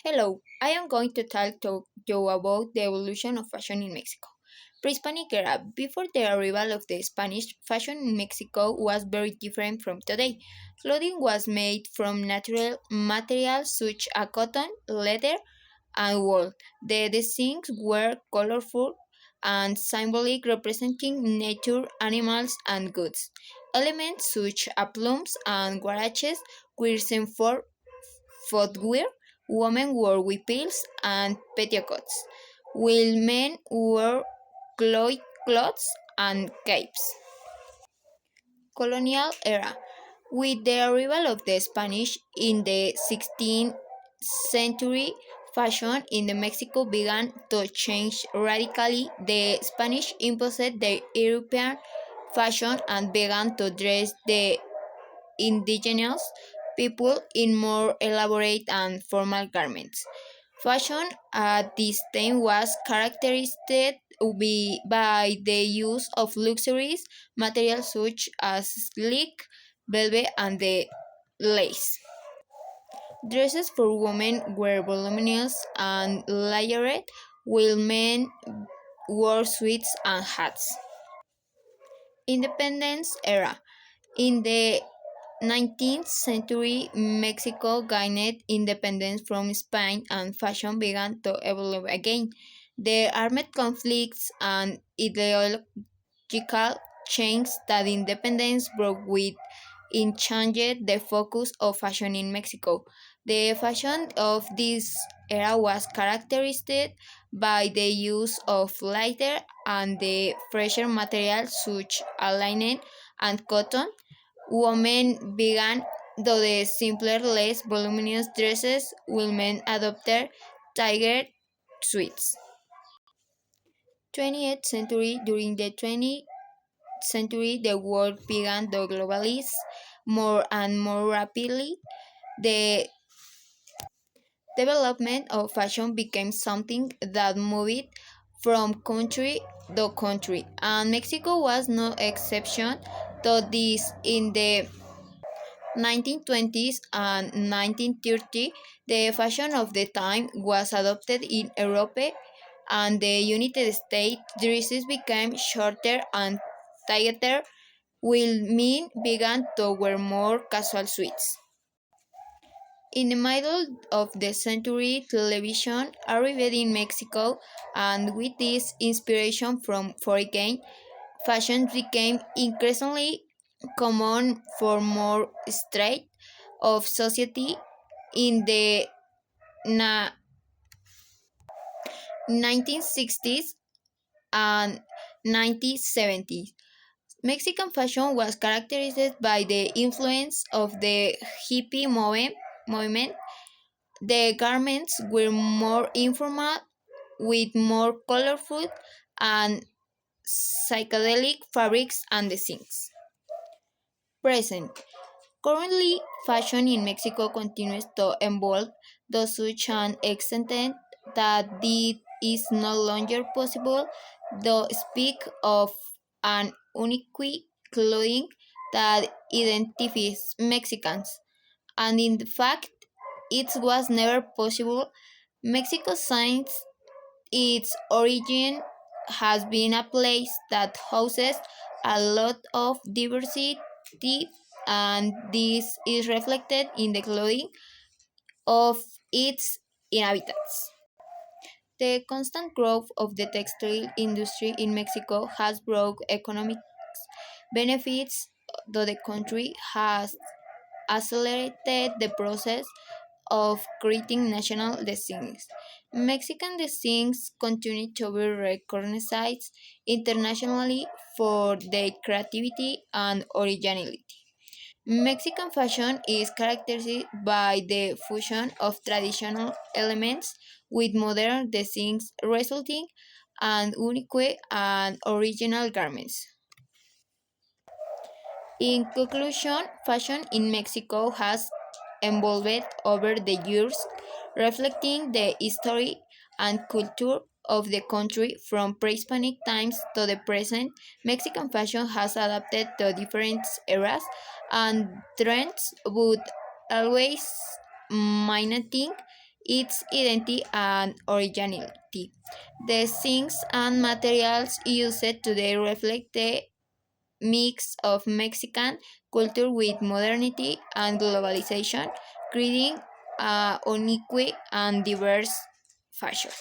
Hello, I am going to talk to you about the evolution of fashion in Mexico. Pre-Hispanic era. Before the arrival of the Spanish, fashion in Mexico was very different from today. Clothing was made from natural materials such as cotton, leather, and wool. The designs were colorful and symbolic, representing nature, animals, and goods. Elements such as plumes and guaraches were seen for footwear. Women wore whipples and petticoats, while men wore cloths and capes. Colonial era. With the arrival of the Spanish in the 16th century, fashion in the Mexico began to change radically. The Spanish imposed their European fashion and began to dress the indigenous people in more elaborate and formal garments. Fashion at this time was characterized by the use of luxuries materials such as silk, velvet, and the lace. Dresses for women were voluminous and layered, while men wore suits and hats. Independence era. In the 19th century, Mexico gained independence from Spain and fashion began to evolve again. The armed conflicts and ideological changes that independence brought with it changed the focus of fashion in Mexico. The fashion of this era was characterized by the use of lighter and the fresher materials such as linen and cotton. Women began though the simpler, less voluminous dresses, while men adopted tiger suits. 20th century. During the 20th century, the world began to globalize more and more rapidly. The development of fashion became something that moved from country to country, and Mexico was no exception to this. In the 1920s and 1930s, the fashion of the time was adopted in Europe and the United States. Dresses became shorter and tighter, while men began to wear more casual suits. In the middle of the century, television arrived in Mexico, and with this inspiration from foreign fashion became increasingly common for more straight of society. In the na- 1960s and 1970s, Mexican fashion was characterized by the influence of the movement. The garments were more informal, with more colorful and psychedelic fabrics and designs. Present. Currently, fashion in Mexico continues to evolve to such an extent that it is no longer possible to speak of an unique clothing that identifies Mexicans. And in fact, it was never possible. Mexico, since its origin, has been a place that houses a lot of diversity, and this is reflected in the clothing of its inhabitants. The constant growth of the textile industry in Mexico has brought economic benefits, though the country has accelerated the process of creating national designs. Mexican designs continue to be recognized internationally for their creativity and originality. Mexican fashion is characterized by the fusion of traditional elements with modern designs, resulting in unique and original garments. In conclusion, fashion in Mexico has evolved over the years, reflecting the history and culture of the country from pre-Hispanic times to the present. Mexican fashion has adapted to different eras and trends, but always maintaining its identity and originality. The things and materials used today reflect the mix of Mexican culture with modernity and globalization, creating a unique and diverse fashion.